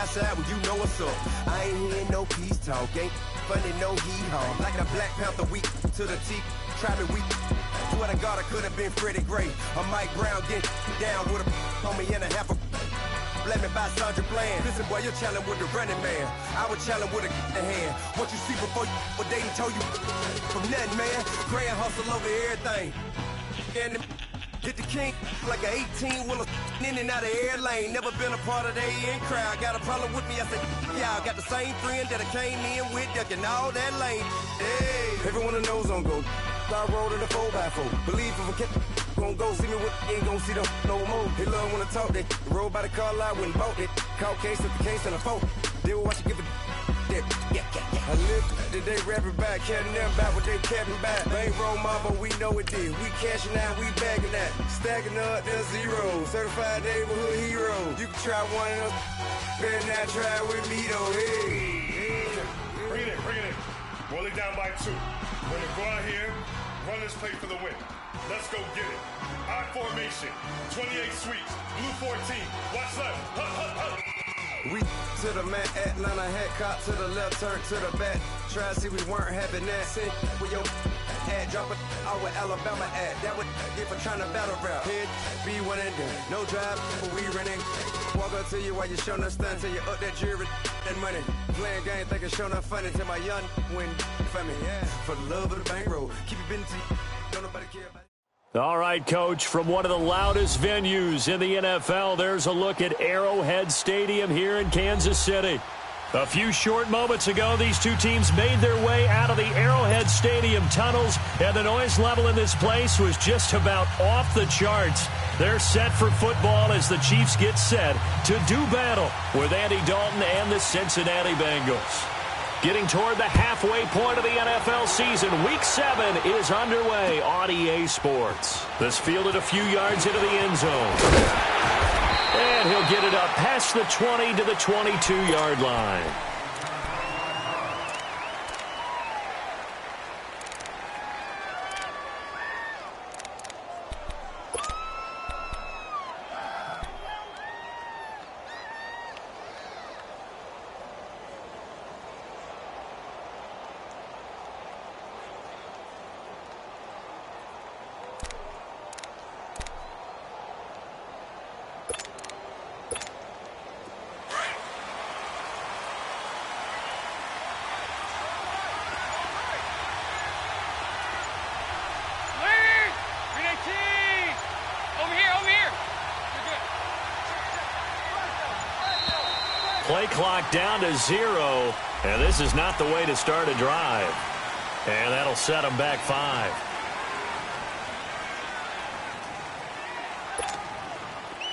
outside when you know what's up. I ain't hearing no peace talk, ain't funny, no hee-haw. Like the Black Panther weak to the teeth, try me weak. Swear to God, I could have been Freddie Gray. Or Mike Brown getting down with a on me and a half a blame me by Sandra Bland. Listen, boy, you're challenging with the running man. I was challenging with a hand. What you see before you, what they told you from nothing, man. Gray and hustle over everything. And hit the king like an 18-wheeler in and out of air lane. Never been a part of the AN crowd. Got a problem with me, I said, y'all got the same friend that I came in with, ducking all that lane. Hey, everyone knows on go. I rolled in the 4x4. Believe if I kept gon' go see me with ain't gon' see them no more. They love when I talk, they roll by the car lot when bought it. Call case at the case and a phone. They will watch you give it that. I live today rapping back, carrying them back what they carrying back. Ain't roll mama, we know it did. We cashing out, we bagging that. Stacking up the zero. Certified neighborhood hero. You can try one of them. Better not try with me though. Hey. Bring it in. Roll it down by 2. We're gonna go out here, run this play for the win. Let's go get it. I formation, 28 sweeps, blue 14. Watch left. Hup. We to the mat, Atlanta hat cop to the left, turn to the back. Try to see we weren't having that. Sit with your ad, drop it out with Alabama ad. That would get for trying to battle rap. Head, be one and done. No drive, but we running. Walk up to you while you showing us stun till you up that jewelry and money. Playing game, thinking showing up funny till my young win for me. Yeah, for the love of the bankroll. Keep it busy, don't nobody care about it. All right, Coach, from one of the loudest venues in the NFL, there's a look at Arrowhead Stadium here in Kansas City. A few short moments ago, these two teams made their way out of the Arrowhead Stadium tunnels, and the noise level in this place was just about off the charts. They're set for football as the Chiefs get set to do battle with Andy Dalton and the Cincinnati Bengals. Getting toward the halfway point of the NFL season, Week 7 is underway on EA Sports. This fielded a few yards into the end zone. And he'll get it up past the 20 to the 22-yard line. Play clock down to 0, and this is not the way to start a drive. And that'll set them back 5.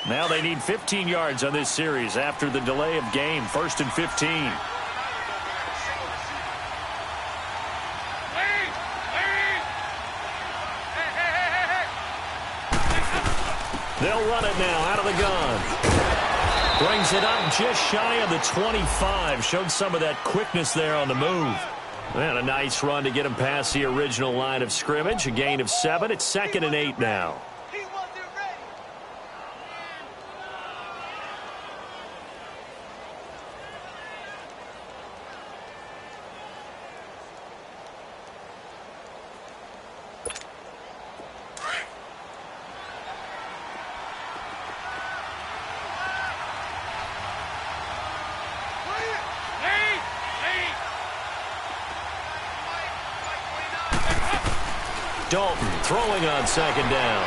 Now they need 15 yards on this series after the delay of game. 1st and 15. They'll run it now out of the gun. Brings it up just shy of the 25. Showed some of that quickness there on the move. And a nice run to get him past the original line of scrimmage. A gain of 7. It's 2nd and 8 now. Dalton throwing on 2nd down.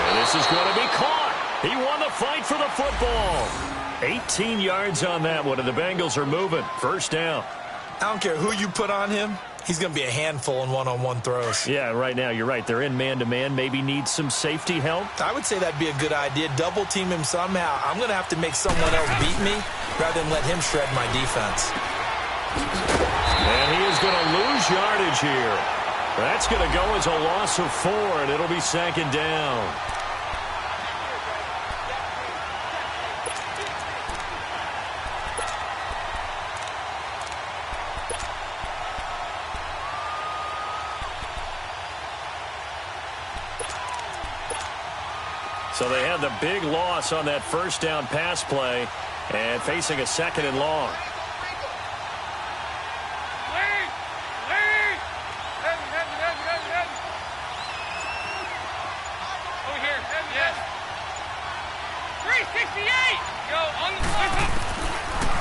And this is going to be caught. He won the fight for the football. 18 yards on that one, and the Bengals are moving. 1st down. I don't care who you put on him. He's going to be a handful in one-on-one throws. Yeah, right now, you're right. They're in man-to-man. Maybe need some safety help. I would say that'd be a good idea. Double team him somehow. I'm going to have to make someone else beat me rather than let him shred my defense. And he is going to lose yardage here. That's going to go as a loss of 4, and it'll be 2nd down. So they had the big loss on that 1st down pass play, And facing a 2nd and long.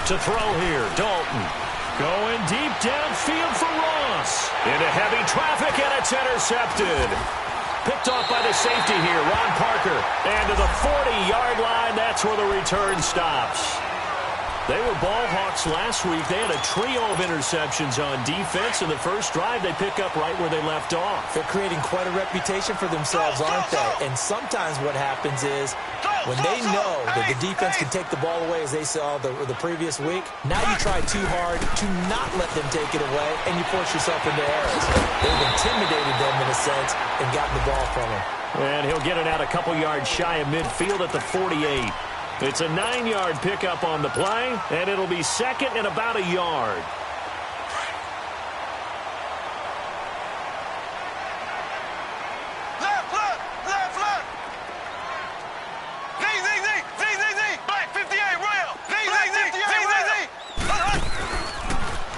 To throw here, Dalton. Going deep downfield for Ross. Into heavy traffic, and it's intercepted. Picked off by the safety here, Ron Parker. And to the 40-yard line, that's where the return stops. They were ball hawks last week. They had a trio of interceptions on defense. In the first drive, they pick up right where they left off. They're creating quite a reputation for themselves, aren't they? And sometimes what happens is when they know that the defense can take the ball away, as they saw the previous week, now you try too hard to not let them take it away, and you force yourself into errors. They've intimidated them in a sense and gotten the ball from them. And he'll get it out a couple yards shy of midfield at the 48. It's a 9-yard pickup on the play, and it'll be 2nd and about a yard.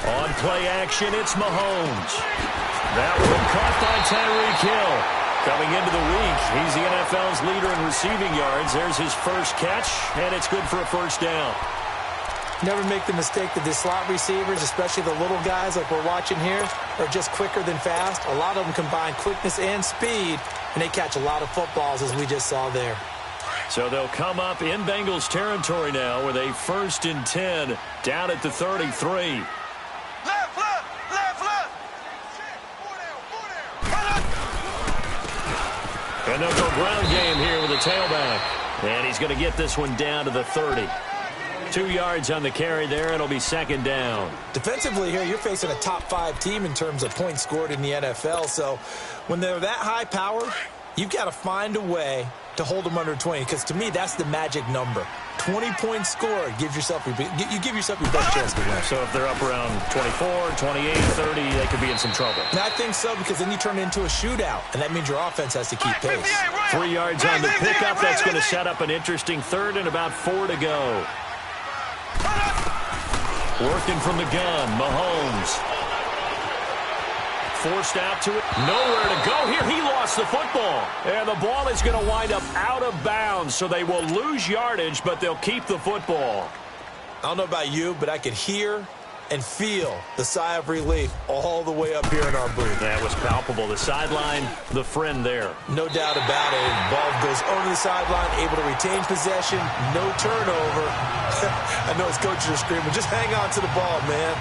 On play action, it's Mahomes. That one caught by Tyreek Hill. Coming into the week, he's the NFL's leader in receiving yards. There's his first catch, and it's good for a first down. Never make the mistake that the slot receivers, especially the little guys like we're watching here, are just quicker than fast. A lot of them combine quickness and speed, and they catch a lot of footballs, as we just saw there. So they'll come up in Bengals territory now with a 1st and 10 down at the 33. And they'll go ground game here with a tailback. And he's going to get this one down to the 30. 2 yards on the carry there. It'll be 2nd down. Defensively here, you're facing a top 5 team in terms of points scored in the NFL. So when they're that high power, you've got to find a way to hold them under 20. Because to me, that's the magic number. 20 points scored gives yourself you give yourself your best chance to win. So if they're up around 24, 28, 30, they could be in some trouble. And I think so, because then you turn it into a shootout, and that means your offense has to keep pace. 3 yards on the pickup. That's going to set up an interesting 3rd and about 4 to go. Working from the gun, Mahomes. Forced out to it. Nowhere to go here. He lost the football. And the ball is going to wind up out of bounds, so they will lose yardage, but they'll keep the football. I don't know about you, but I could hear and feel the sigh of relief all the way up here in our booth. That was palpable. The sideline, the friend there. No doubt about it. Ball goes over the sideline, able to retain possession, no turnover. I know his coaches are screaming, just hang on to the ball, man.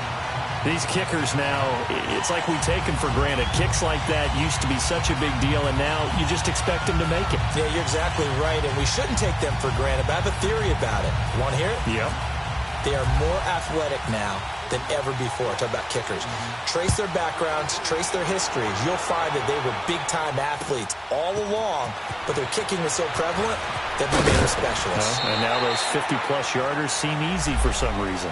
These kickers now, it's like we take them for granted. Kicks like that used to be such a big deal, and now you just expect them to make it. Yeah, you're exactly right, and we shouldn't take them for granted, but I have a theory about it. You want to hear it? Yep. They are more athletic now than ever before. Talk about kickers. Trace their backgrounds, trace their histories. You'll find that they were big-time athletes all along, but their kicking was so prevalent that they made them specialists. And now those 50-plus yarders seem easy for some reason.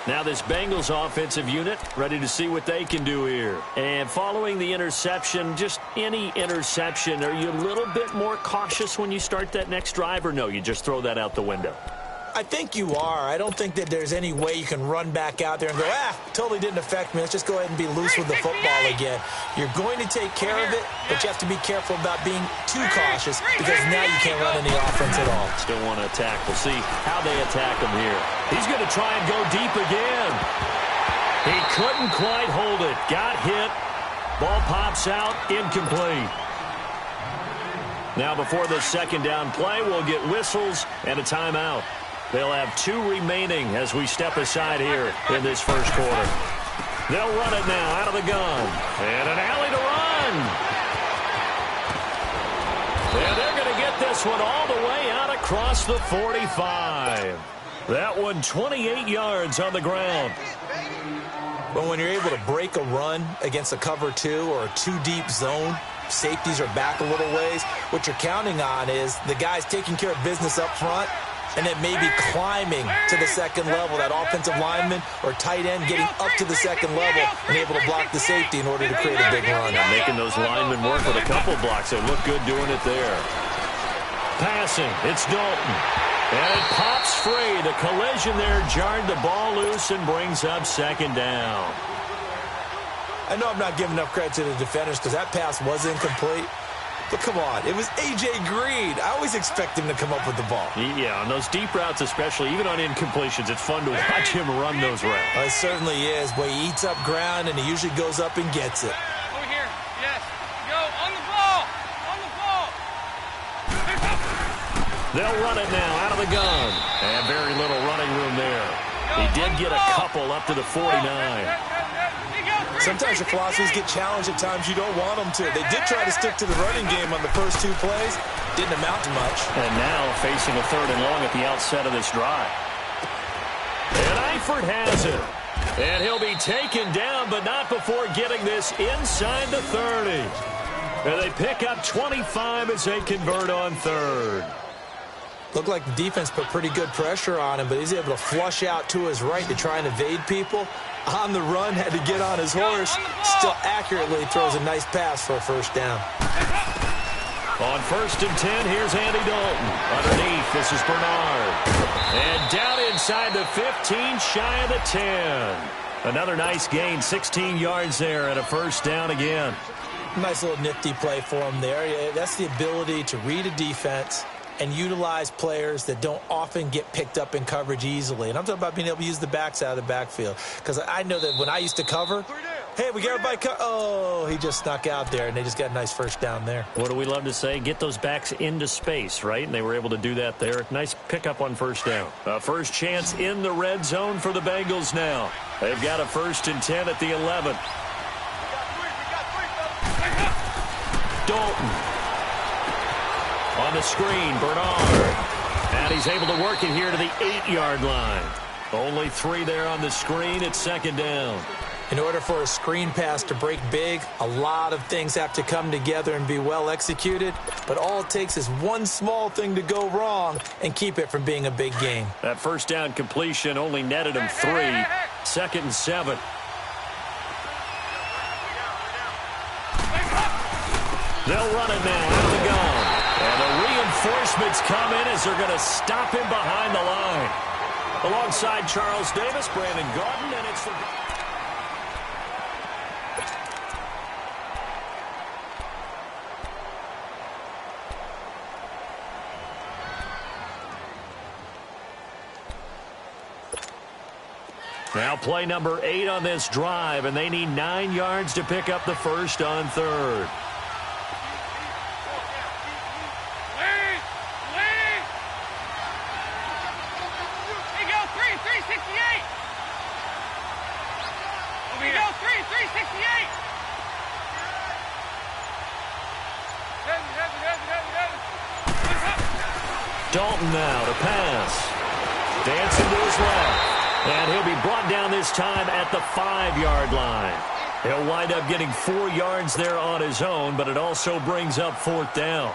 Now this Bengals offensive unit ready to see what they can do here. And following the interception, just any interception, are you a little bit more cautious when you start that next drive, or no, you just throw that out the window? I think you are. I don't think that there's any way you can run back out there and go, totally didn't affect me. Let's just go ahead and be loose with the football again. You're going to take care of it, but you have to be careful about being too cautious, because now you can't run any offense at all. Still want to attack. We'll see how they attack him here. He's going to try and go deep again. He couldn't quite hold it. Got hit. Ball pops out. Incomplete. Now before the 2nd down play, we'll get whistles and a timeout. They'll have 2 remaining as we step aside here in this first quarter. They'll run it now out of the gun. And an alley to run. And they're going to get this one all the way out across the 45. That one 28 yards on the ground. But when you're able to break a run against a cover 2 or a 2-deep zone, safeties are back a little ways. What you're counting on is the guys taking care of business up front, and then maybe climbing to the 2nd level, that offensive lineman or tight end getting up to the 2nd level and able to block the safety in order to create a big run. And making those linemen work with a couple blocks. They look good doing it there. Passing, it's Dalton. And it pops free. The collision there jarred the ball loose and brings up second down. I know I'm not giving enough credit to the defenders because that pass was incomplete. But come on, it was A.J. Green. I always expect him to come up with the ball. Yeah, on those deep routes especially, even on incompletions, it's fun to watch him run those routes. It certainly is. Boy, he eats up ground, and he usually goes up and gets it. Over here. Yes. Go. On the ball. On the ball. They'll run it now out of the gun. And very little running room there. He did get a couple up to the 49. Sometimes your philosophies get challenged at times you don't want them to. They did try to stick to the running game on the first two plays. Didn't amount to much. And now facing a 3rd and long at the outset of this drive. And Eifert has it. And he'll be taken down, but not before getting this inside the 30. And they pick up 25 as they convert on 3rd. Looked like the defense put pretty good pressure on him, but he's able to flush out to his right to try and evade people. On the run, had to get on his horse. Still accurately throws a nice pass for a first down. On 1st and 10, here's Andy Dalton. Underneath, this is Bernard. And down inside the 15, shy of the 10. Another nice gain, 16 yards there, and a first down again. Nice little nifty play for him there. That's the ability to read a defense and utilize players that don't often get picked up in coverage easily. And I'm talking about being able to use the backs out of the backfield. Because I know that when I used to cover, hey, we got everybody oh, he just snuck out there, and they just got a nice first down there. What do we love to say? Get those backs into space, right? And they were able to do that there. Nice pickup on first down. First chance in the red zone for the Bengals now. They've got a 1st and 10 at the 11. Dalton. On the screen, Bernard. And he's able to work it here to the 8-yard line. Only 3 there on the screen. It's 2nd down. In order for a screen pass to break big, a lot of things have to come together and be well executed. But all it takes is one small thing to go wrong and keep it from being a big game. That first down completion only netted him 3. 2nd and 7. They'll run it now out of the gun. And the reinforcements come in as they're going to stop him behind the line. Alongside Charles Davis, Brandon Gordon, and it's the... Now play number 8 on this drive, and they need 9 yards to pick up the first on 3rd. Dalton now to pass. Dancing to his left. And he'll be brought down this time at the 5-yard line. He'll wind up getting 4 yards there on his own, but it also brings up 4th down.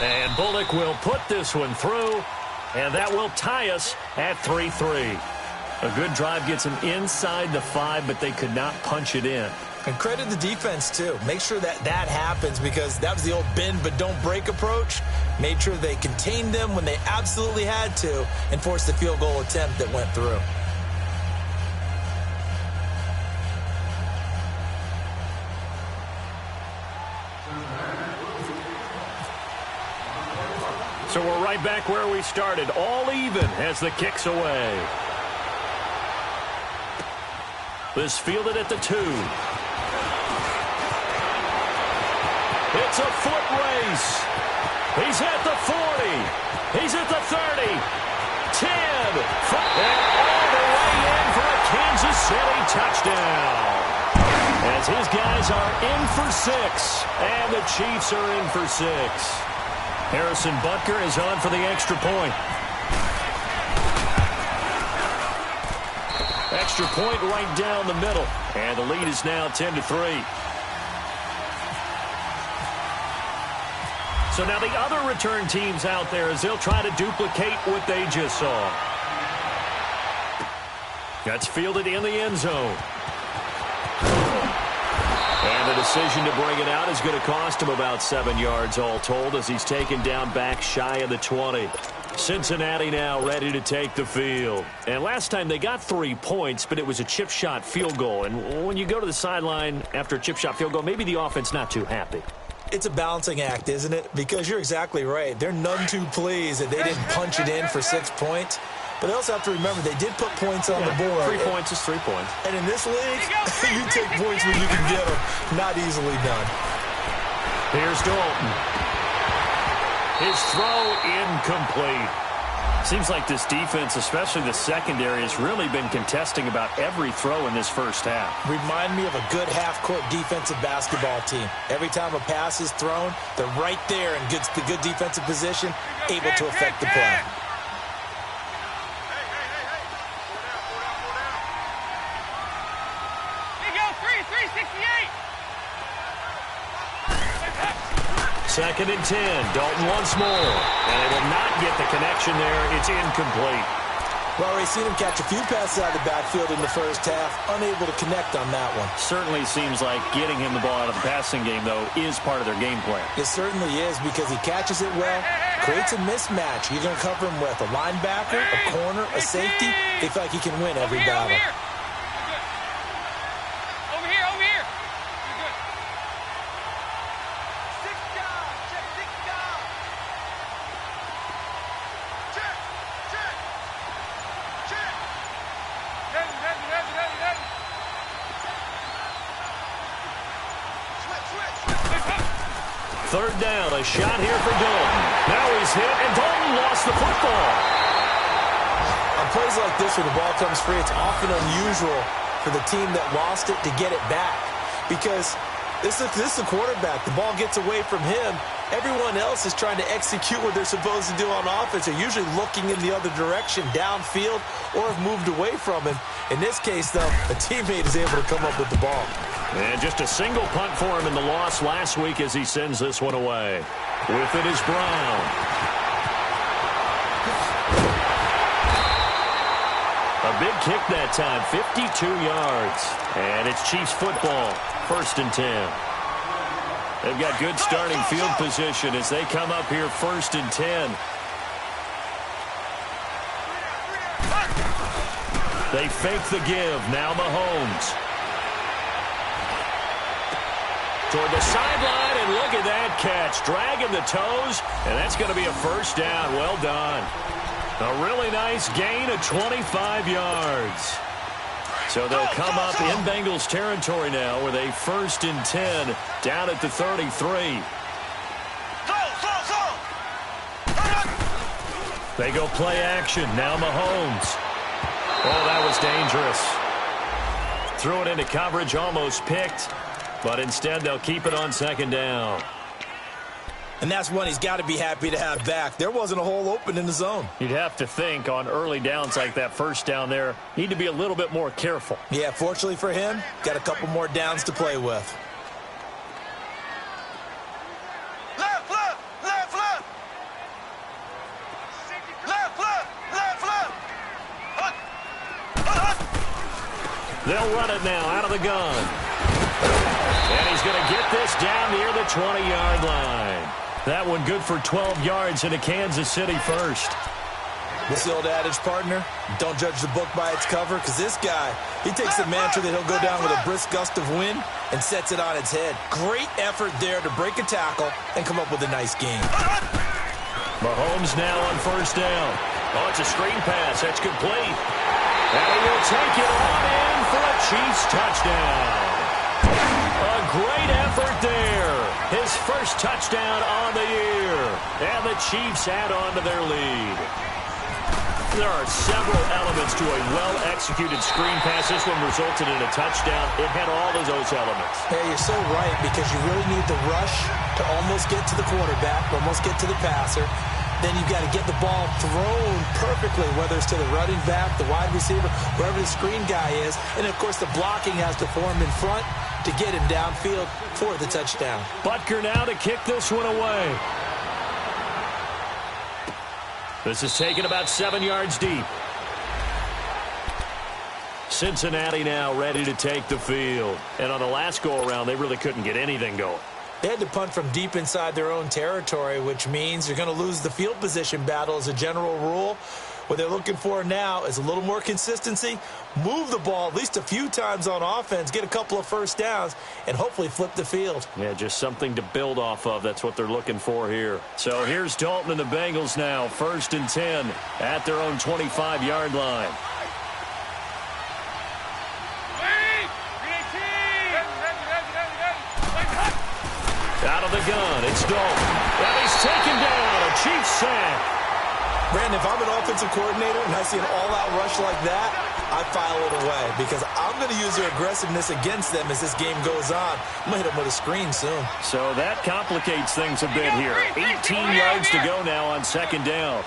And Bullock will put this one through, and that will tie us at 3-3. A good drive gets them inside the 5, but they could not punch it in. And credit the defense, too. Make sure that happens because that was the old bend but don't break approach. Made sure they contained them when they absolutely had to and forced the field goal attempt that went through. So we're right back where we started. All even as the kick's away. This fielded at the 2. It's a foot race. He's at the 40. He's at the 30. 10. And all the way in for a Kansas City touchdown. As his guys are in for 6. And the Chiefs are in for 6. Harrison Butker is on for the extra point. Extra point right down the middle. And the lead is now 10-3. So now the other return teams out there as they'll try to duplicate what they just saw. That's fielded in the end zone. And the decision to bring it out is going to cost him about 7 yards all told as he's taken down back shy of the 20. Cincinnati now ready to take the field. And last time they got 3 points, but it was a chip shot field goal. And when you go to the sideline after a chip shot field goal, maybe the offense not too happy. It's a balancing act, isn't it? Because you're exactly right. They're none too pleased that they didn't punch it in for 6 points. But they also have to remember they did put points on the board. 3 points is 3 points. And in this league, you take points when you can get them. Not easily done. Here's Dalton. His throw incomplete. Seems like this defense, especially the secondary, has really been contesting about every throw in this first half. Remind me of a good half-court defensive basketball team. Every time a pass is thrown, they're right there in the good defensive position, able to affect the play. Second and 10. Dalton once more. And they will not get the connection there. It's incomplete. Well, we've seen him catch a few passes out of the backfield in the first half. Unable to connect on that one. Certainly seems like getting him the ball out of the passing game, though, is part of their game plan. It certainly is because he catches it well, creates a mismatch. You're going to cover him with a linebacker, a corner, a safety. They feel like he can win every battle. Third down, a shot here for Dalton. Now he's hit, and Dalton lost the football. On plays like this where the ball comes free, it's often unusual for the team that lost it to get it back. Because this is the quarterback. The ball gets away from him. Everyone else is trying to execute what they're supposed to do on offense. They're usually looking in the other direction, downfield, or have moved away from him. In this case, though, a teammate is able to come up with the ball. And just a single punt for him in the loss last week as he sends this one away. With it is Brown. A big kick that time, 52 yards. And it's Chiefs football, 1st and 10. They've got good starting field position as they come up here 1st and 10. They fake the give. Now Mahomes. Toward the sideline, and look at that catch. Dragging the toes, and that's going to be a first down. Well done. A really nice gain of 25 yards. So they'll come up in Bengals territory now with a 1st and 10 down at the 33. They go play action. Now Mahomes. Oh, that was dangerous. Threw it into coverage, almost picked. But instead, they'll keep it on 2nd down. And that's one he's got to be happy to have back. There wasn't a hole open in the zone. You'd have to think on early downs like that first down there, need to be a little bit more careful. Yeah, fortunately for him, got a couple more downs to play with. Left, left, left, left. Left, left, left, left. They'll run it now out of the gun. And he's going to get this down near the 20-yard line. That one good for 12 yards into Kansas City first. What's the old adage, partner? Don't judge the book by its cover, because this guy, he takes the mantra that he'll go down with a brisk gust of wind and sets it on its head. Great effort there to break a tackle and come up with a nice gain. Mahomes now on 1st down. Oh, it's a screen pass. That's complete. And he will take it on in for a Chiefs touchdown. A great effort there. His first touchdown on the year. And the Chiefs add on to their lead. There are several elements to a well-executed screen pass. This one resulted in a touchdown. It had all of those elements. Hey, you're so right, because you really need the rush to almost get to the quarterback, almost get to the passer. Then you've got to get the ball thrown perfectly, whether it's to the running back, the wide receiver, wherever the screen guy is. And, of course, the blocking has to form in front to get him downfield for the touchdown. Butker now to kick this one away. This is taken about 7 yards deep. Cincinnati now ready to take the field. And on the last go-around, they really couldn't get anything going. They had to punt from deep inside their own territory, which means you're going to lose the field position battle as a general rule. What they're looking for now is a little more consistency, move the ball at least a few times on offense, get a couple of first downs, and hopefully flip the field. Yeah, just something to build off of. That's what they're looking for here. So here's Dalton and the Bengals now, 1st and 10 at their own 25-yard line. Out of the gun, it's Dalton. And he's taken down, a Chiefs sack. Brandon, if I'm an offensive coordinator and I see an all-out rush like that, I file it away because I'm going to use their aggressiveness against them as this game goes on. I'm going to hit them with a screen soon. So that complicates things a bit here. 18 yards to go now on 2nd down.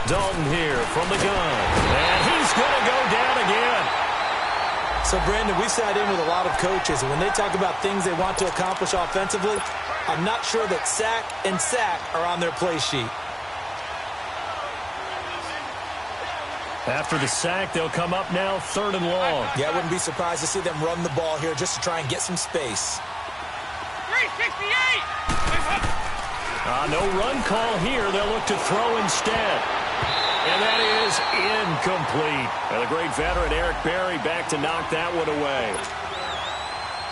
Dalton here from the gun. And he's going to go down again. So, Brandon, we sat in with a lot of coaches, and when they talk about things they want to accomplish offensively, I'm not sure that sack and sack are on their play sheet. After the sack, they'll come up now 3rd and long. Yeah, I wouldn't be surprised to see them run the ball here just to try and get some space. 368! No run call here. They'll look to throw instead. And that is incomplete. And the great veteran Eric Berry back to knock that one away.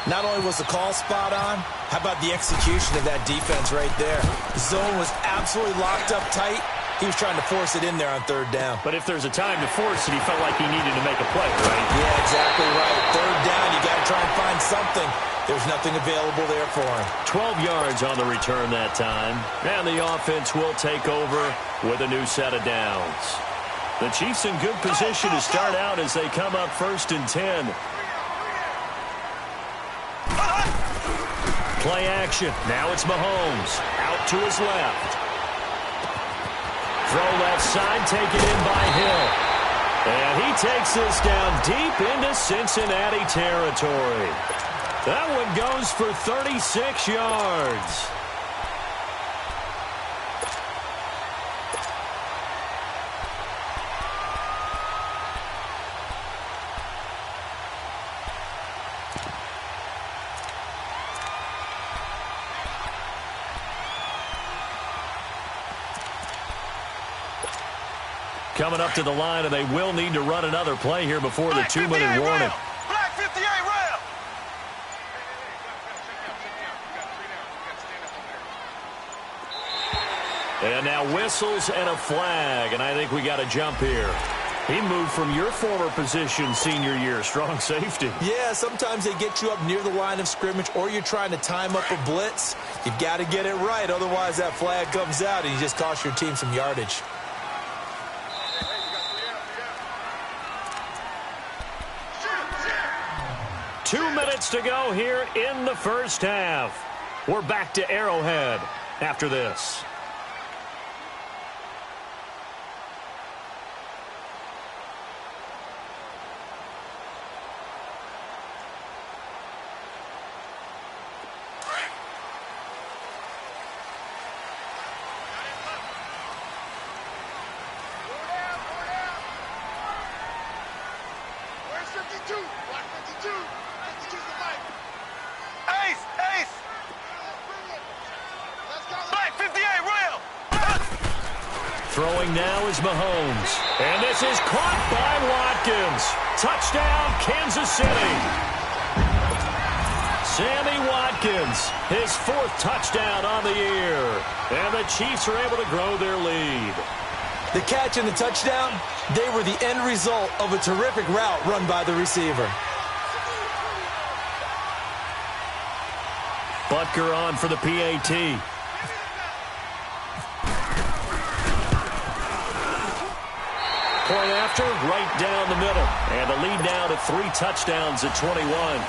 Not only was the call spot on, how about the execution of that defense right there? The zone was absolutely locked up tight. He was trying to force it in there on 3rd down. But if there's a time to force it, he felt like he needed to make a play, right? Yeah, exactly right. 3rd down, you got to try and find something. There's nothing available there for him. 12 yards on the return that time. And the offense will take over with a new set of downs. The Chiefs in good position to start out as they come up 1st and 10. Play action. Now it's Mahomes. Out to his left. Throw left side, taken in by Hill. And he takes this down deep into Cincinnati territory. That one goes for 36 yards. Coming up to the line, and they will need to run another play here before the 2-minute warning. Black 58 round. And now whistles and a flag, and I think we got a jump here. He moved from your former position senior year, strong safety. Yeah, sometimes they get you up near the line of scrimmage, or you're trying to time up a blitz. You've got to get it right, otherwise that flag comes out, and you just cost your team some yardage. Two minutes to go here in the first half. We're back to Arrowhead after this. Where's 52? Black 52. 52's the mic. Ace, ace. Black 58, Royal. Throwing now is Mahomes. And this is caught by Watkins. Touchdown, Kansas City. Sammy Watkins, his 4th touchdown on the year. And the Chiefs are able to grow their lead. The catch and the touchdown, they were the end result of a terrific route run by the receiver. Butker on for the PAT. Point after, right down the middle. And the lead now to 3 touchdowns at 21.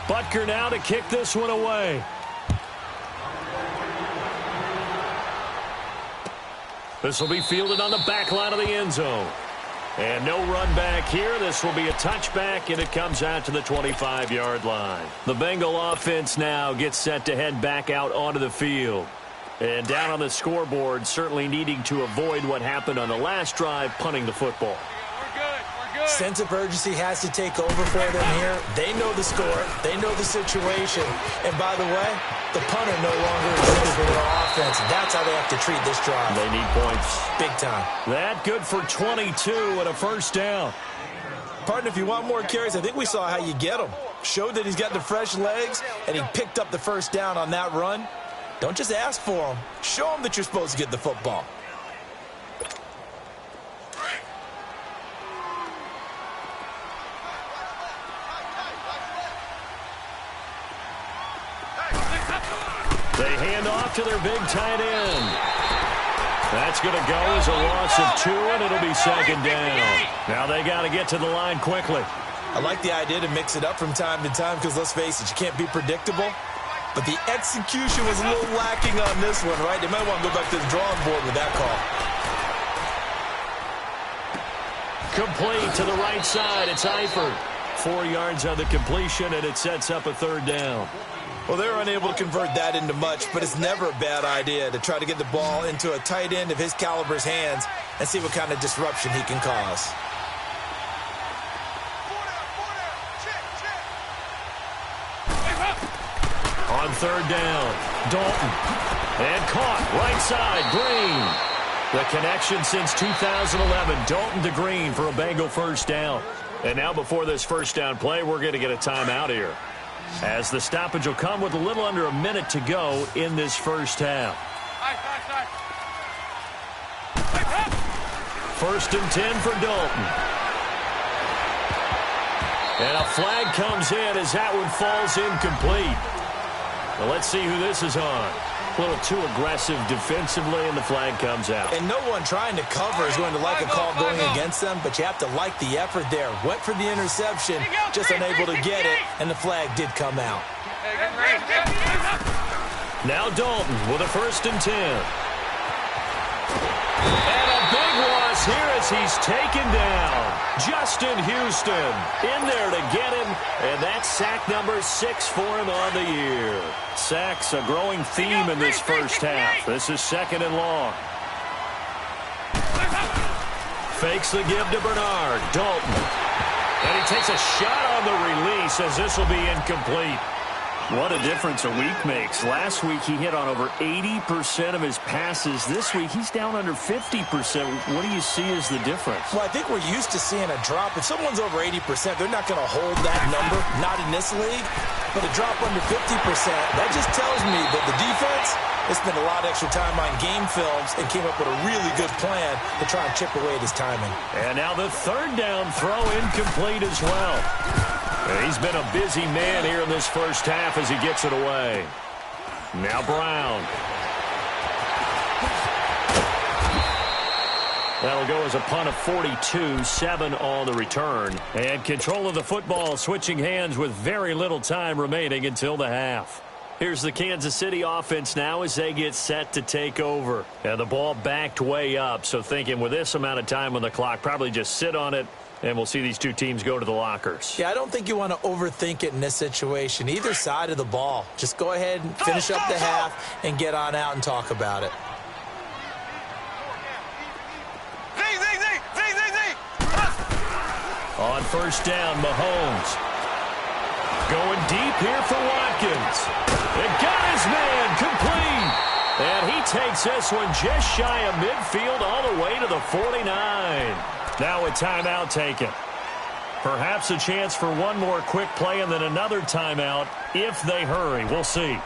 Butker now to kick this one away. This will be fielded on the back line of the end zone. And no run back here. This will be a touchback, and it comes out to the 25-yard line. The Bengal offense now gets set to head back out onto the field. And down on the scoreboard, certainly needing to avoid what happened on the last drive, punting the football. Sense of urgency has to take over for them here. They know the score. They know the situation. And by the way, the punter no longer exists for their offense. That's how they have to treat this drive. They need points. Big time. That good for 22 and a first down. Partner, if you want more carries, I think we saw how you get them. Showed that he's got the fresh legs, and he picked up the first down on that run. Don't just ask for them. Show them that you're supposed to get the football. They hand off to their big tight end. That's going to go as a loss of 2, and it'll be second down. Now they got to get to the line quickly. I like the idea to mix it up from time to time because, let's face it, you can't be predictable. But the execution was a little lacking on this one, right? They might want to go back to the drawing board with that call. Complete to the right side. It's Eifert. 4 yards on the completion, and it sets up a third down. Well, they're unable to convert that into much, but it's never a bad idea to try to get the ball into a tight end of his caliber's hands and see what kind of disruption he can cause. On third down, Dalton. And caught, right side, Green. The connection since 2011, Dalton to Green for a Bengal first down. And now before this first down play, we're going to get a timeout here, as the stoppage will come with a little under a minute to go in this first half. First and 10 for Dalton. And a flag comes in as that one falls incomplete. Well, let's see who this is on. A little too aggressive defensively, and the flag comes out. And no one trying to cover is going to like a call going against them, but you have to like the effort there. Went for the interception, just unable to get it, and the flag did come out. Now Dalton with a first and 10. And a big loss here as he's taken down. Justin Houston in there to get him, and that's sack number 6 for him on the year. Sacks a growing theme in this first half. This is second and long. Fakes the give to Bernard. Dalton. And he takes a shot on the release as this will be incomplete. What a difference a week makes. Last week he hit on over 80% of his passes. This week he's down under 50%. What do you see as the difference? Well, I think we're used to seeing a drop. If someone's over 80%, they're not going to hold that number, not in this league. But a drop under 50%, that just tells me that the defense has spent a lot of extra time on game films and came up with a really good plan to try and chip away at his timing. And now the third down throw incomplete as well. And he's been a busy man here in this first half as he gets it away. Now Brown. That'll go as a punt of 42, 7 on the return. And control of the football switching hands with very little time remaining until the half. Here's the Kansas City offense now as they get set to take over. And the ball backed way up, so thinking with this amount of time on the clock, probably just sit on it, and we'll see these two teams go to the lockers. Yeah, I don't think you want to overthink it in this situation. Either side of the ball. Just go ahead and finish up the half and get on out and talk about it. On first down, Mahomes. Going deep here for Watkins. It got his man complete. And he takes this one just shy of midfield all the way to the 49. Now a timeout taken. Perhaps a chance for one more quick play and then another timeout if they hurry. We'll see.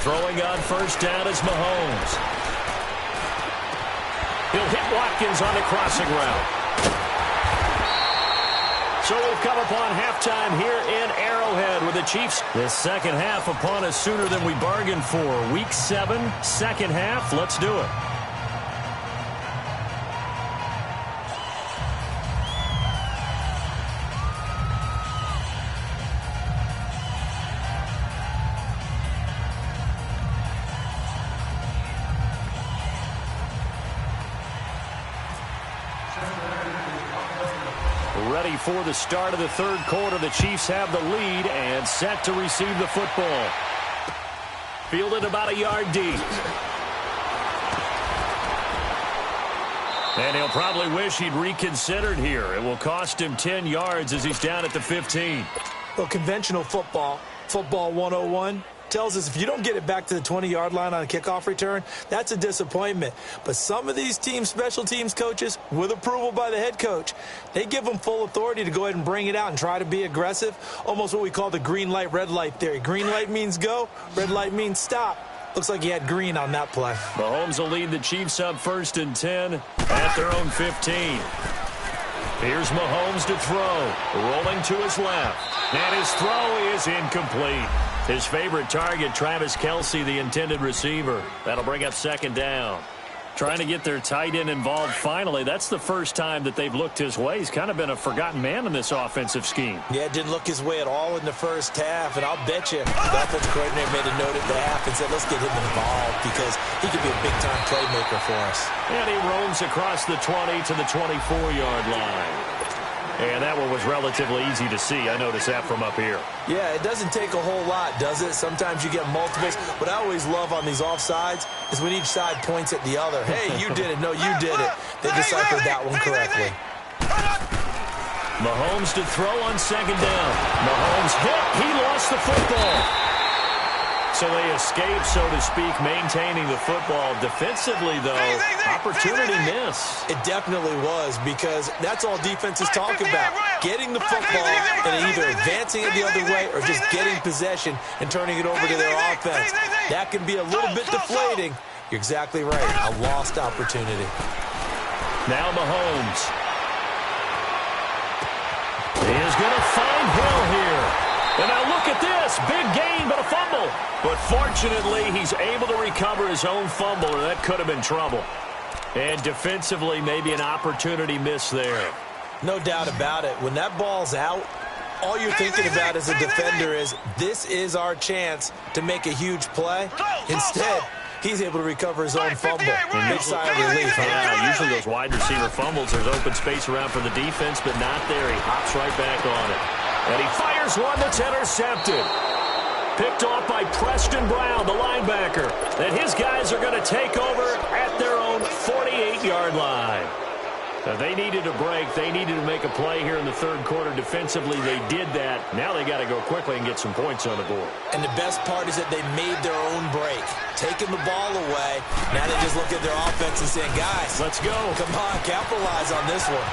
Throwing on first down is Mahomes. He'll hit Watkins on the crossing route. So we've come upon halftime here in Arrowhead with the Chiefs. The second half upon us sooner than we bargained for. Week 7, second half. Let's do it. Ready for the start of the third quarter. The Chiefs have the lead and set to receive the football. Fielded about a yard deep. And he'll probably wish he'd reconsidered here. It will cost him 10 yards as he's down at the 15. Well, conventional football 101, tells us if you don't get it back to the 20-yard line on a kickoff return, that's a disappointment. But some of these teams, special teams coaches, with approval by the head coach, they give them full authority to go ahead and bring it out and try to be aggressive. Almost what we call the green light, red light theory. Green light means go, red light means stop. Looks like he had green on that play. Mahomes will lead the Chiefs up 1st and 10 at their own 15. Here's Mahomes to throw. Rolling to his left. And his throw is incomplete. His favorite target, Travis Kelce, the intended receiver. That'll bring up 2nd down. Trying to get their tight end involved finally. That's the first time that they've looked his way. He's kind of been a forgotten man in this offensive scheme. Yeah, didn't look his way at all in the first half. And I'll bet you the offensive coordinator made a note at the half and said, let's get him involved because he could be a big-time playmaker for us. And he roams across the 20 to the 24-yard line. And that one was relatively easy to see. I noticed that from up here. Yeah, it doesn't take a whole lot, does it? Sometimes you get multiples. What I always love on these offsides is when each side points at the other. Hey, you did it. No, you did it. They deciphered that one correctly. Mahomes to throw on 2nd down. Mahomes hit. He lost the football. So they escape, so to speak, maintaining the football. Defensively, though, opportunity miss. It definitely was because that's all defenses talk about. Getting the football and either advancing it the other way or just getting possession and turning it over to their offense. That can be a little bit deflating. You're exactly right. A lost opportunity. Now Mahomes is going to find Hill here. And now look at this. Big gain, but a fumble. But fortunately, he's able to recover his own fumble, or that could have been trouble. And defensively, maybe an opportunity miss there. No doubt about it. When that ball's out, all you're thinking about as a defender is, this is our chance to make a huge play. Instead, he's able to recover his own fumble. Big sigh of relief. Yeah, usually those wide receiver fumbles, there's open space around for the defense, but not there. He hops right back on it. And he fires one that's intercepted. Picked off by Preston Brown, the linebacker. And his guys are going to take over at their own 48-yard line. Now, they needed a break. They needed to make a play here in the third quarter. Defensively, they did that. Now they got to go quickly and get some points on the board. And the best part is that they made their own break. Taking the ball away. Now they just look at their offense and saying, guys, let's go. Come on, capitalize on this one.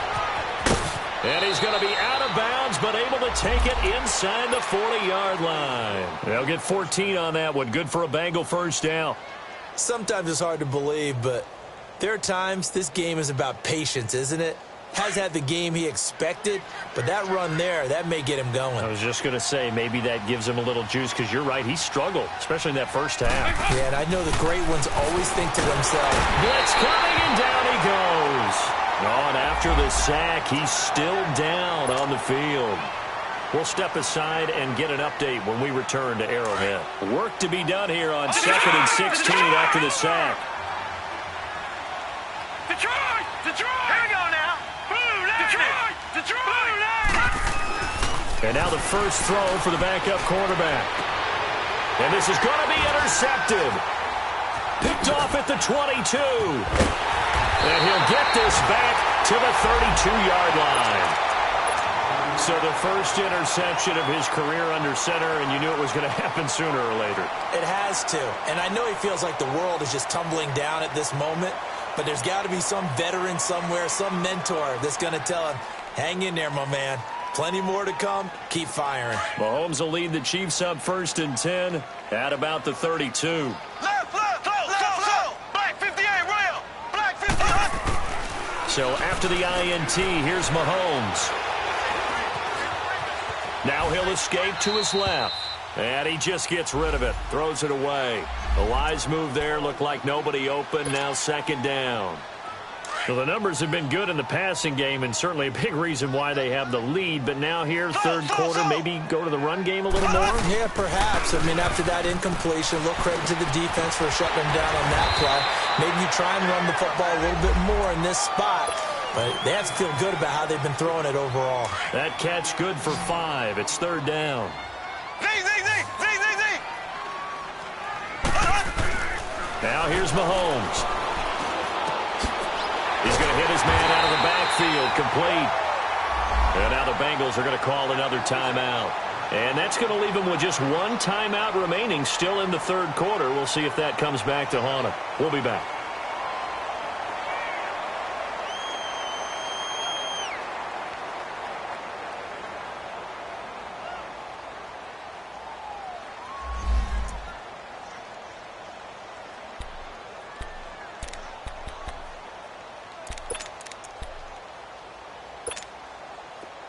And he's going to be out of bounds, but able to take it inside the 40-yard line. They'll get 14 on that one. Good for a Bengal first down. Sometimes it's hard to believe, but there are times this game is about patience, isn't it? Has had the game he expected, but that run there, that may get him going. I was just going to say, maybe that gives him a little juice, because you're right, he struggled, especially in that first half. Yeah, and I know the great ones always think to themselves, blitz coming, and down he goes. Oh, and after the sack, he's still down on the field. We'll step aside and get an update when we return to Arrowhead. Work to be done here on 2nd and 16 after the sack. Detroit! Detroit! Here we go now. Blue line. Detroit! Detroit! Blue line. And now the first throw for the backup quarterback. And this is going to be intercepted. Picked off at the 22. And he'll get this back to the 32-yard line. So the first interception of his career under center, and you knew it was going to happen sooner or later. It has to. And I know he feels like the world is just tumbling down at this moment, but there's got to be some veteran somewhere, some mentor that's going to tell him, hang in there, my man. Plenty more to come. Keep firing. Mahomes will lead the Chiefs up 1st and 10 at about the 32. Left, slow. Black 58, real. Black 58. So after the INT, here's Mahomes. Now he'll escape to his left. And he just gets rid of it. Throws it away. The wise move there. Looked like nobody open. Now second down. So the numbers have been good in the passing game, and certainly a big reason why they have the lead. But now here, third quarter, maybe go to the run game a little more? Yeah, perhaps. I mean, after that incompletion, a little credit to the defense for shutting them down on that play. Maybe you try and run the football a little bit more in this spot. But they have to feel good about how they've been throwing it overall. That catch good for 5. It's third down. Now here's Mahomes. He's going to hit his man out of the backfield, complete. And now the Bengals are going to call another timeout. And that's going to leave them with just one timeout remaining still in the third quarter. We'll see if that comes back to haunt them. We'll be back.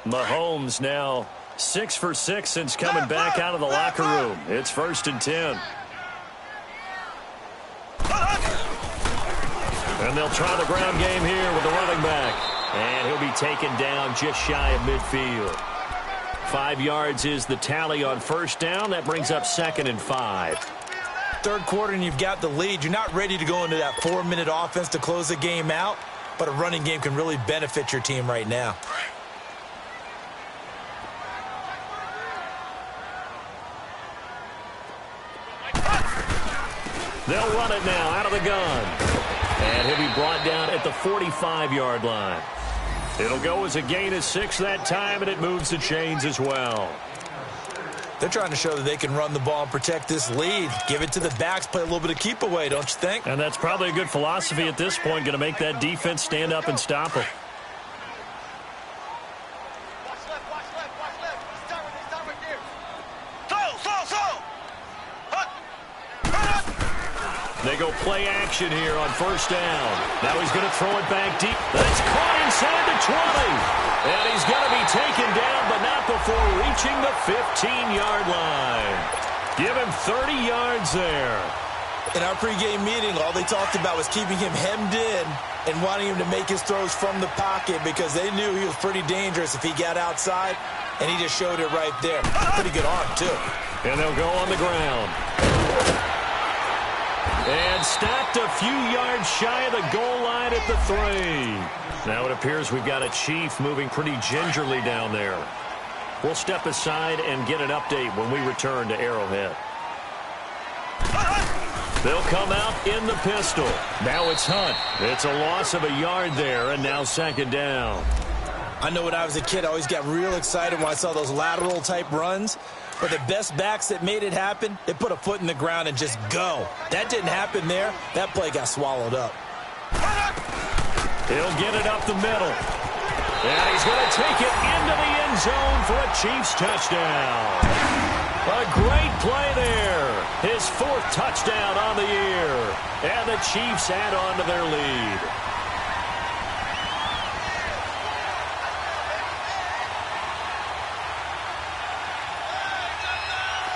Mahomes now 6 for 6 since coming back out of the locker room. It's 1st and 10. And they'll try the ground game here with the running back. And he'll be taken down just shy of midfield. 5 yards is the tally on first down. That brings up 2nd and 5. Third quarter and you've got the lead. You're not ready to go into that 4-minute offense to close the game out. But a running game can really benefit your team right now. They'll run it now out of the gun. And he'll be brought down at the 45-yard line. It'll go as a gain of 6 that time, and it moves the chains as well. They're trying to show that they can run the ball and protect this lead. Give it to the backs, play a little bit of keep away, don't you think? And that's probably a good philosophy at this point, going to make that defense stand up and stop them. They go play action here on first down. Now he's going to throw it back deep. That's caught inside the 20. And he's going to be taken down, but not before reaching the 15-yard line. Give him 30 yards there. In our pregame meeting, all they talked about was keeping him hemmed in and wanting him to make his throws from the pocket because they knew he was pretty dangerous if he got outside, and he just showed it right there. Pretty good arm, too. And they'll go on the ground. And stopped a few yards shy of the goal line at the 3. Now it appears we've got a Chief moving pretty gingerly down there. We'll step aside and get an update when we return to Arrowhead. They'll come out in the pistol. Now it's Hunt. It's a loss of a yard there, and now second down. I know when I was a kid, I always got real excited when I saw those lateral-type runs. But the best backs that made it happen, they put a foot in the ground and just go. That didn't happen there. That play got swallowed up. He'll get it up the middle. And he's going to take it into the end zone for a Chiefs touchdown. A great play there. His 4th touchdown on the year. And the Chiefs add on to their lead.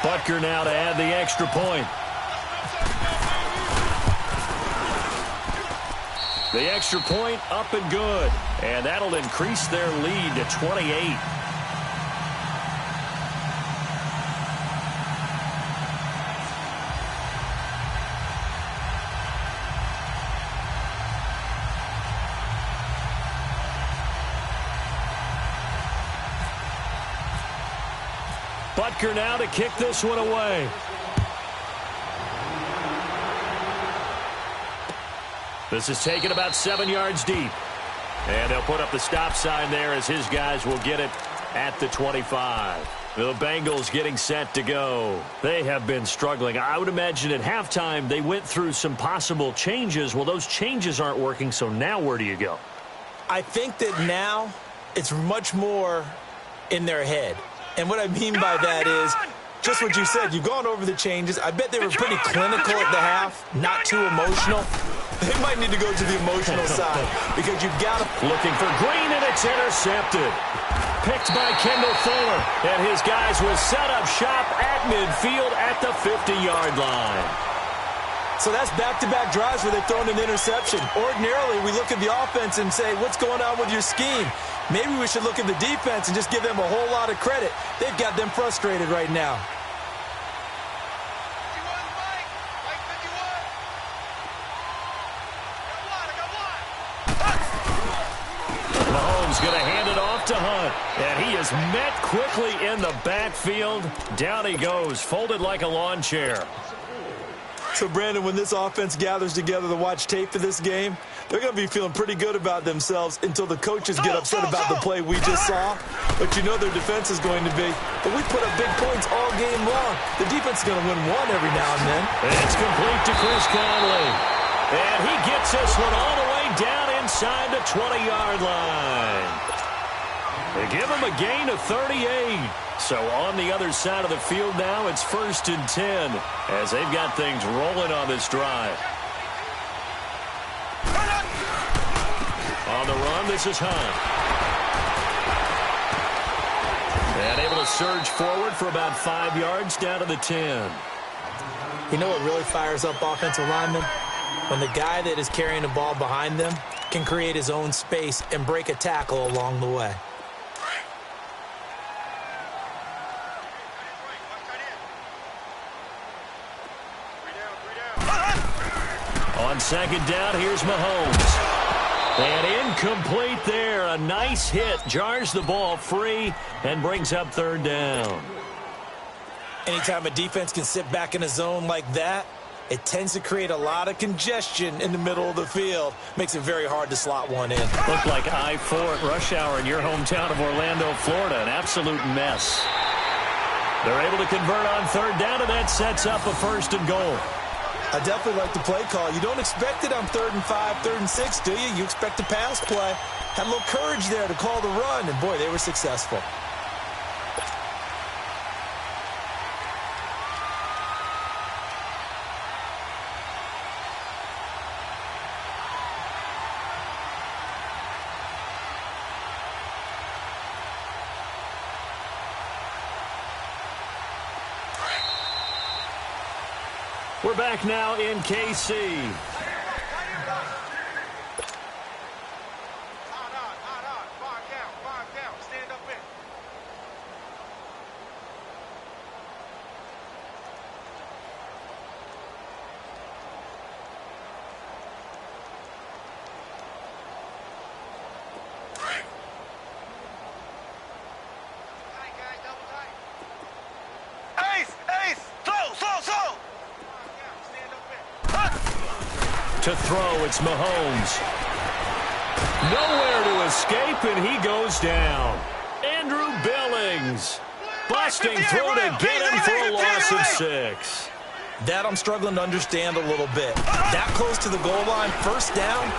Butker now to add the extra point. The extra point up and good. And that'll increase their lead to 28. Butker now to kick this one away. This is taken about 7 yards deep. And they'll put up the stop sign there as his guys will get it at the 25. The Bengals getting set to go. They have been struggling. I would imagine at halftime they went through some possible changes. Well, those changes aren't working, so now where do you go? I think that now it's much more in their head. And what I mean by that is just what you said. You've gone over the changes. I bet they were pretty clinical at the half, not too emotional. They might need to go to the emotional side because you've got to... Looking for Green, and it's intercepted. Picked by Kendall Fuller, and his guys will set up shop at midfield at the 50-yard line. So that's back-to-back drives where they've thrown an interception. Ordinarily, we look at the offense and say, what's going on with your scheme? Maybe we should look at the defense and just give them a whole lot of credit. They've got them frustrated right now. Mahomes going to hand it off to Hunt. And he is met quickly in the backfield. Down he goes, folded like a lawn chair. So, Brandon, when this offense gathers together to watch tape for this game, they're going to be feeling pretty good about themselves until the coaches get upset about the play we just saw. But you know their defense is going to be, but we put up big points all game long. The defense is going to win one every now and then. It's complete to Chris Conley. And he gets this one all the way down inside the 20-yard line. They give him a gain of 38. So on the other side of the field now, it's 1st and 10 as they've got things rolling on this drive. On the run, this is Hunt. And able to surge forward for about 5 yards down to the 10. You know what really fires up offensive linemen? When the guy that is carrying the ball behind them can create his own space and break a tackle along the way. On 2nd down, here's Mahomes. And incomplete there. A nice hit. Jars the ball free and brings up 3rd down. Anytime a defense can sit back in a zone like that, it tends to create a lot of congestion in the middle of the field. Makes it very hard to slot one in. Looked like I-4 at rush hour in your hometown of Orlando, Florida. An absolute mess. They're able to convert on 3rd down, and that sets up a 1st and goal. I definitely like the play call. You don't expect it on 3rd and 5, 3rd and 6, do you? You expect a pass play. Had a little courage there to call the run, and boy, they were successful. We're back now in KC. Stand up in. Tight, guys, double tight. Ace! Slow! To throw, it's Mahomes. Nowhere to escape, and he goes down. Andrew Billings busting through to get him for a loss of 6. That I'm struggling to understand a little bit. That close to the goal line, 1st down,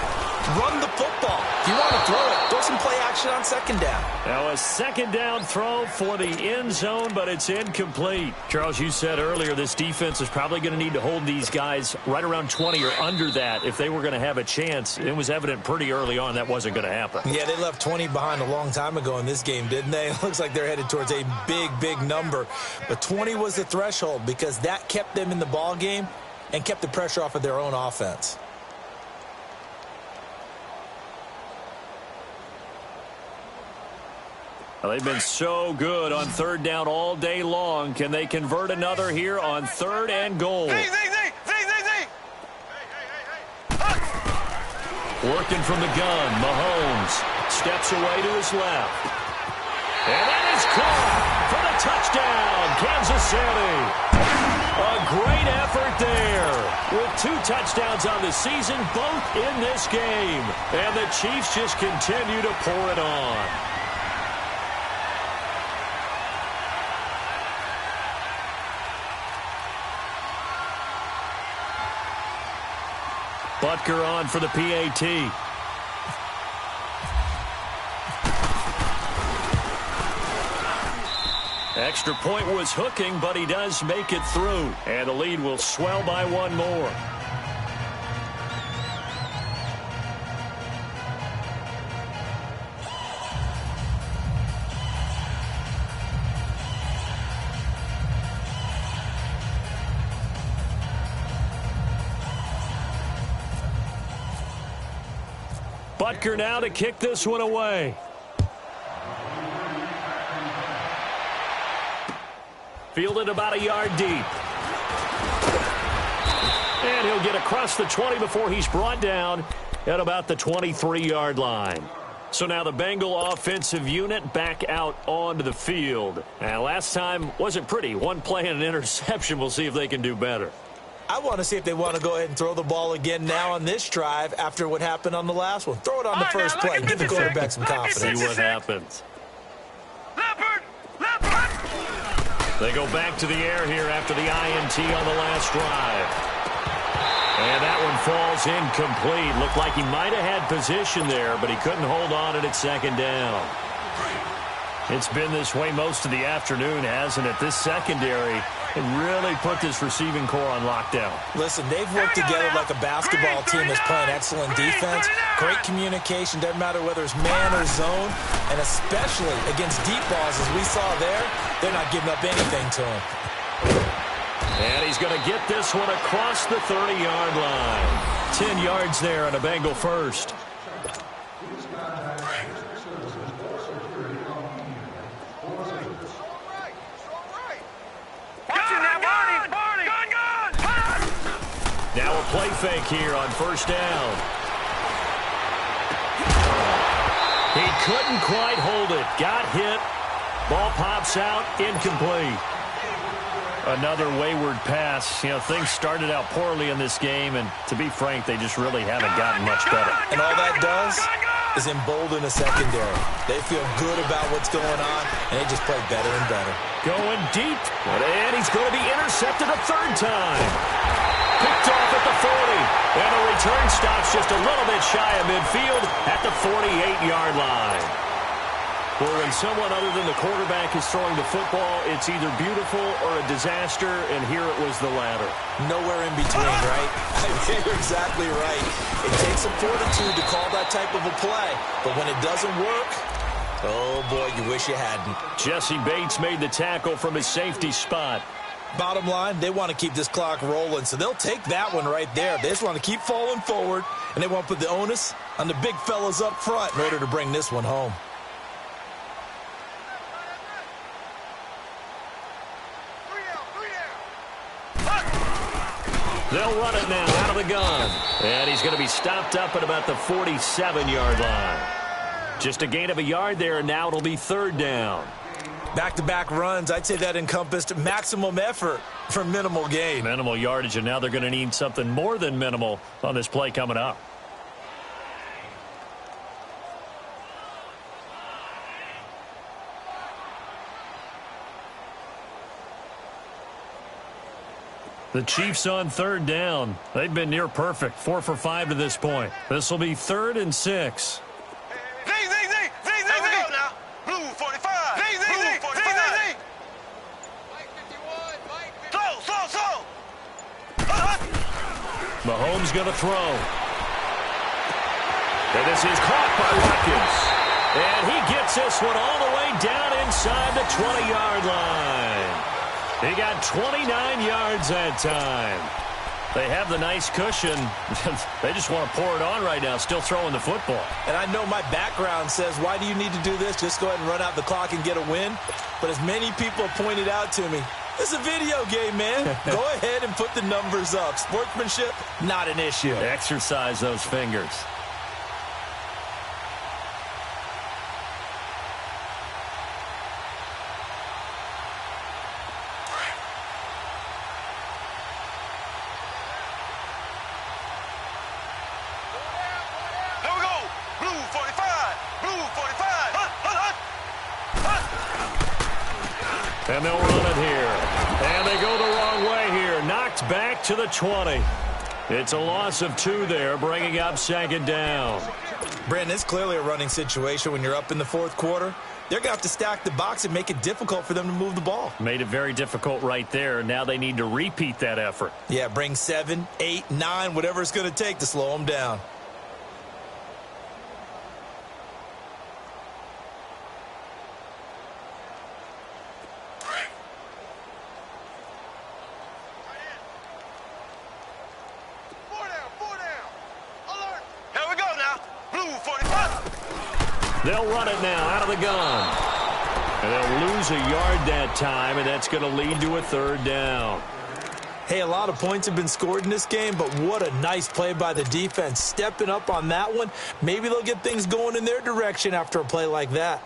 run the football. If you want to throw it, throw some play action on 2nd down. Now a 2nd down throw for the end zone, but it's incomplete. Charles, you said earlier this defense is probably going to need to hold these guys right around 20 or under that if they were going to have a chance. It was evident pretty early on that wasn't going to happen. Yeah, they left 20 behind a long time ago in this game, didn't they? It looks like they're headed towards a big number. But 20 was the threshold because that kept them in the ball game and kept the pressure off of their own offense. Well, they've been so good on 3rd down all day long. Can they convert another here on 3rd and goal? Z! Working from the gun, Mahomes steps away to his left. And that is caught for the touchdown, Kansas City. A great effort there with 2 touchdowns on the season, both in this game. And the Chiefs just continue to pour it on. Butker on for the PAT. Extra point was hooking, but he does make it through. And the lead will swell by one more. Butker now to kick this one away. Fielded about a yard deep. And he'll get across the 20 before he's brought down at about the 23-yard line. So now the Bengal offensive unit back out onto the field. And last time wasn't pretty. One play and an interception. We'll see if they can do better. I want to see if they want to go ahead and throw the ball again now on this drive after what happened on the last one. Throw it on the first play. Give the quarterback some confidence. See what happens. Leopard! They go back to the air here after the INT on the last drive. And that one falls incomplete. Looked like he might have had position there, but he couldn't hold on at second down. It's been this way most of the afternoon, hasn't it? This secondary really put this receiving core on lockdown. Listen, they've worked together like a basketball team that's playing excellent defense. Great communication, doesn't matter whether it's man or zone. And especially against deep balls, as we saw there, they're not giving up anything to him. And he's going to get this one across the 30-yard line. 10 yards there on a Bengal first. Now a play fake here on first down. He couldn't quite hold it. Got hit. Ball pops out. Incomplete. Another wayward pass. You know, things started out poorly in this game, and to be frank, they just really haven't gotten much better. And all that does is embolden the secondary. They feel good about what's going on, and they just play better and better. Going deep, and he's going to be intercepted a third time. Picked off at the 40, and the return stops just a little bit shy of midfield at the 48-yard line. Well, when someone other than the quarterback is throwing the football, it's either beautiful or a disaster, and here it was the latter. Nowhere in between, right? You're exactly right. It takes some fortitude to call that type of a play, but when it doesn't work, oh boy, you wish you hadn't. Jesse Bates made the tackle from his safety spot. Bottom line, they want to keep this clock rolling, so they'll take that one right there. They just want to keep falling forward, and they want to put the onus on the big fellas up front in order to bring this one home. They'll run it now out of the gun. And he's going to be stopped up at about the 47-yard line. Just a gain of a yard there, and now it'll be third down. Back-to-back runs, I'd say that encompassed maximum effort for minimal gain. Minimal yardage, and now they're going to need something more than minimal on this play coming up. The Chiefs on third down. They've been near perfect, 4 for 5 to this point. This will be 3rd and 6. Mahomes going to throw. And this is caught by Watkins. And he gets this one all the way down inside the 20-yard line. He got 29 yards that time. They have the nice cushion. They just want to pour it on right now, still throwing the football. And I know my background says, why do you need to do this? Just go ahead and run out the clock and get a win. But as many people pointed out to me, it's a video game, man. Go ahead and put the numbers up. Sportsmanship, not an issue. Exercise those fingers. And they'll run it here. And they go the wrong way here. Knocked back to the 20. It's a loss of 2 there, bringing up second down. Brandon, it's clearly a running situation when you're up in the fourth quarter. They're going to have to stack the box and make it difficult for them to move the ball. Made it very difficult right there. Now they need to repeat that effort. Yeah, bring 7, 8, 9, whatever it's going to take to slow them down. They'll run it now out of the gun. And they'll lose a yard that time, and that's going to lead to a third down. Hey, a lot of points have been scored in this game, but what a nice play by the defense. Stepping up on that one. Maybe they'll get things going in their direction after a play like that.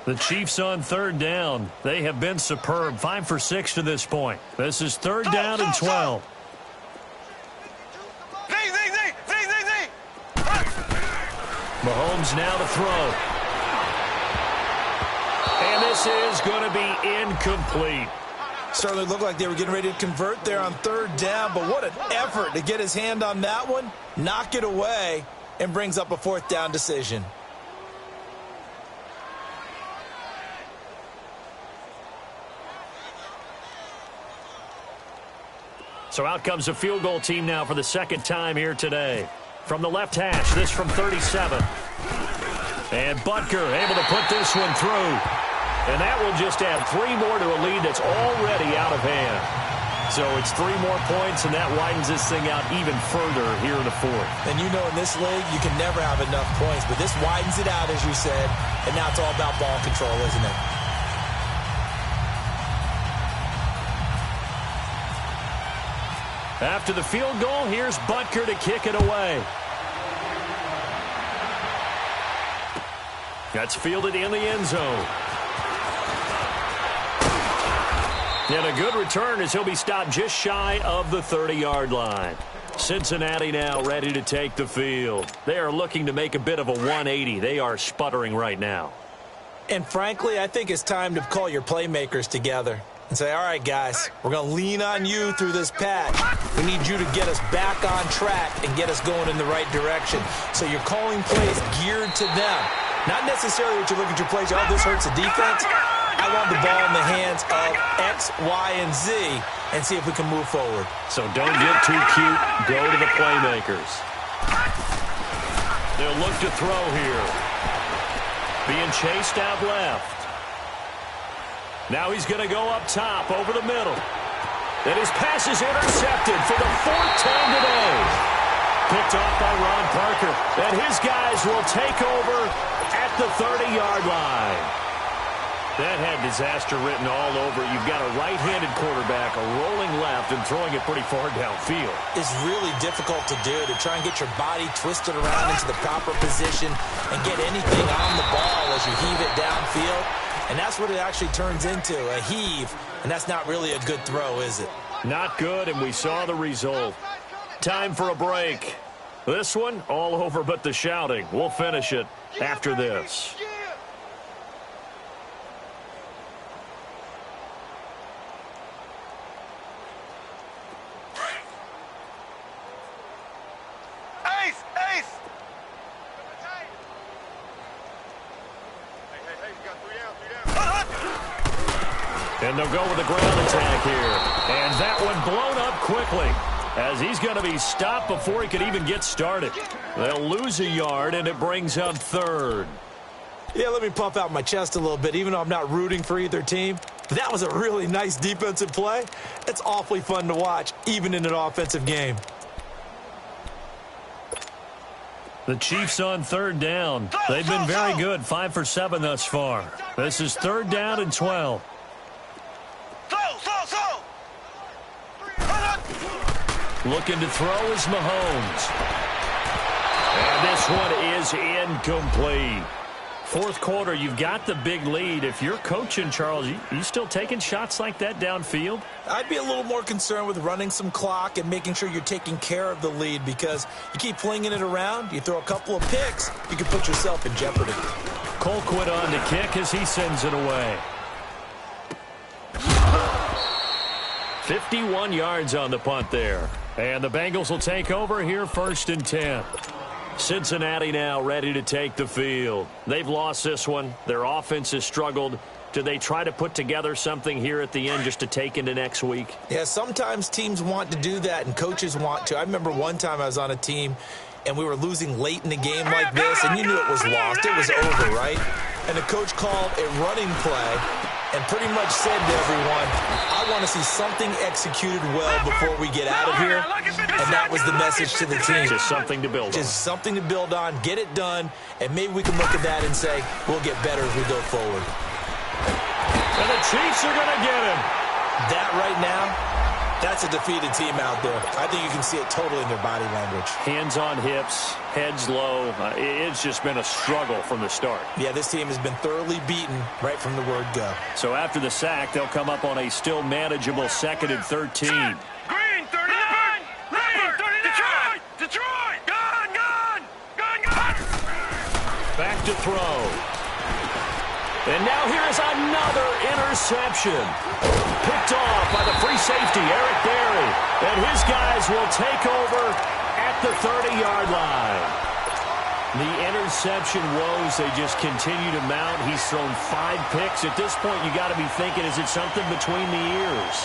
The Chiefs on third down. They have been superb. 5 for 6 to this point. This is third down and 12. Mahomes now to throw. And this is going to be incomplete. Certainly looked like they were getting ready to convert there on third down, but what an effort to get his hand on that one, knock it away, and brings up a fourth down decision. So out comes a field goal team now for the second time here today. From the left hash, this from 37. And Butker able to put this one through. And that will just add 3 more to a lead that's already out of hand. So it's 3 more points, and that widens this thing out even further here in the fourth. And you know in this league, you can never have enough points. But this widens it out, as you said. And now it's all about ball control, isn't it? After the field goal, here's Butker to kick it away. That's fielded in the end zone. And a good return as he'll be stopped just shy of the 30-yard line. Cincinnati now ready to take the field. They are looking to make a bit of a 180. They are sputtering right now. And frankly, I think it's time to call your playmakers together and say, all right, guys, we're going to lean on you through this patch. We need you to get us back on track and get us going in the right direction. So you're calling plays geared to them. Not necessarily that you look at your plays, oh, this hurts the defense. I want the ball in the hands of X, Y, and Z and see if we can move forward. So don't get too cute. Go to the playmakers. They'll look to throw here. Being chased out left. Now he's going to go up top over the middle. And his pass is intercepted for the 4th time today. Picked off by Ron Parker. And his guys will take over at the 30-yard line. That had disaster written all over. You've got a right-handed quarterback, a rolling left, and throwing it pretty far downfield. It's really difficult to do, to try and get your body twisted around into the proper position and get anything on the ball as you heave it downfield. And that's what it actually turns into, a heave. And that's not really a good throw, is it? Not good, and we saw the result. Time for a break. This one, all over but the shouting. We'll finish it after this. And they'll go with the ground attack here. And that one blown up quickly as he's going to be stopped before he could even get started. They'll lose a yard, and it brings up third. Yeah, let me puff out my chest a little bit, even though I'm not rooting for either team. But that was a really nice defensive play. It's awfully fun to watch, even in an offensive game. The Chiefs on third down. They've been very good, 5 for 7 thus far. This is third down and 12. Looking to throw is Mahomes. And this one is incomplete. Fourth quarter, you've got the big lead. If you're coaching, Charles, you still taking shots like that downfield? I'd be a little more concerned with running some clock and making sure you're taking care of the lead, because you keep flinging it around, you throw a couple of picks, you can put yourself in jeopardy. Colquitt on to kick as he sends it away. 51 yards on the punt there. And the Bengals will take over here 1st and 10. Cincinnati now ready to take the field. They've lost this one. Their offense has struggled. Do they try to put together something here at the end just to take into next week? Yeah, sometimes teams want to do that and coaches want to. I remember one time I was on a team and we were losing late in the game like this, and you knew it was lost. It was over, right? And the coach called a running play and pretty much said to everyone, I want to see something executed well before we get out of here. And that was the message to the team. Just something to build on. Just something to build on, get it done, and maybe we can look at that and say, we'll get better as we go forward. And the Chiefs are going to get him. That right now, that's a defeated team out there. I think you can see it totally in their body language. Hands on hips, heads low. It's just been a struggle from the start. Yeah, this team has been thoroughly beaten right from the word go. So after the sack, they'll come up on a still manageable 2nd and 13. Green, 39. Green, 39. Detroit. Gone. Back to throw. And now here is another interception. Picked off by the free safety, Eric Berry. And his guys will take over at the 30-yard line. The interception woes, they just continue to mount. He's thrown 5 picks. At this point, you got to be thinking, is it something between the ears?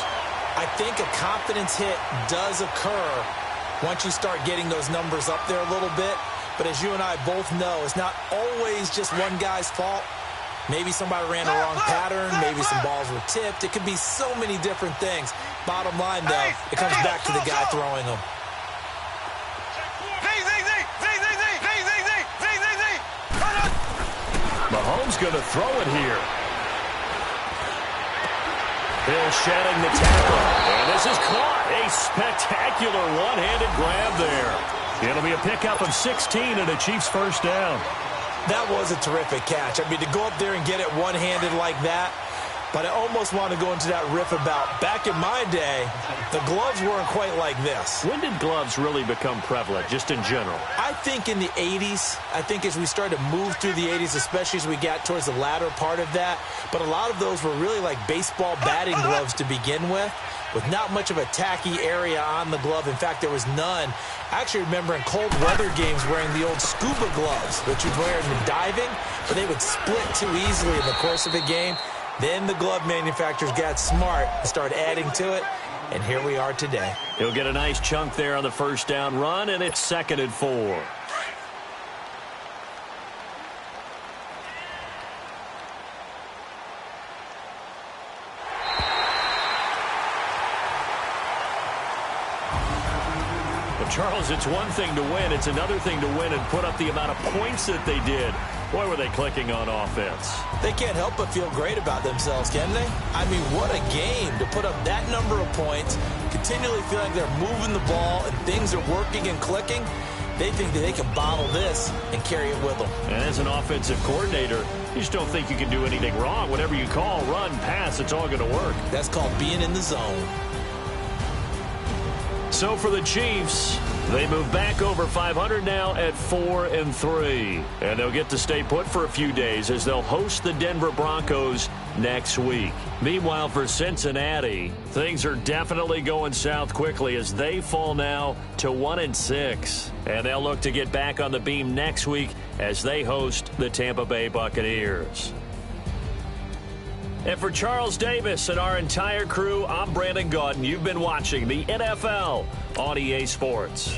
I think a confidence hit does occur once you start getting those numbers up there a little bit. But as you and I both know, it's not always just one guy's fault. Maybe somebody ran the wrong pattern. Maybe some balls were tipped. It could be so many different things. Bottom line, though, it comes back to the guy throwing them. Mahomes going to throw it here. Hill shedding the tackle. And this is caught. A spectacular one-handed grab there. It'll be a pickup of 16 and a Chiefs first down. That was a terrific catch. I mean, to go up there and get it one-handed like that, but I almost want to go into that riff about back in my day, the gloves weren't quite like this. When did gloves really become prevalent, just in general? I think in the 80s. I think as we started to move through the 80s, especially as we got towards the latter part of that. But a lot of those were really like baseball batting gloves to begin with not much of a tacky area on the glove. In fact, there was none. I actually remember in cold weather games wearing the old scuba gloves that you'd wear in diving, but they would split too easily in the course of a game. Then the glove manufacturers got smart and started adding to it, and here we are today. He'll get a nice chunk there on the first down run, and it's 2nd and 4. Charles, it's one thing to win. It's another thing to win and put up the amount of points that they did. Boy, were they clicking on offense. They can't help but feel great about themselves, can they? I mean, what a game to put up that number of points, continually feel like they're moving the ball and things are working and clicking. They think that they can bottle this and carry it with them. And as an offensive coordinator, you just don't think you can do anything wrong. Whatever you call, run, pass, it's all going to work. That's called being in the zone. So for the Chiefs, they move back over 500 now at 4-3. And they'll get to stay put for a few days as they'll host the Denver Broncos next week. Meanwhile, for Cincinnati, things are definitely going south quickly as they fall now to 1-6. And they'll look to get back on the beam next week as they host the Tampa Bay Buccaneers. And for Charles Davis and our entire crew, I'm Brandon Gaudin. You've been watching the NFL on EA Sports.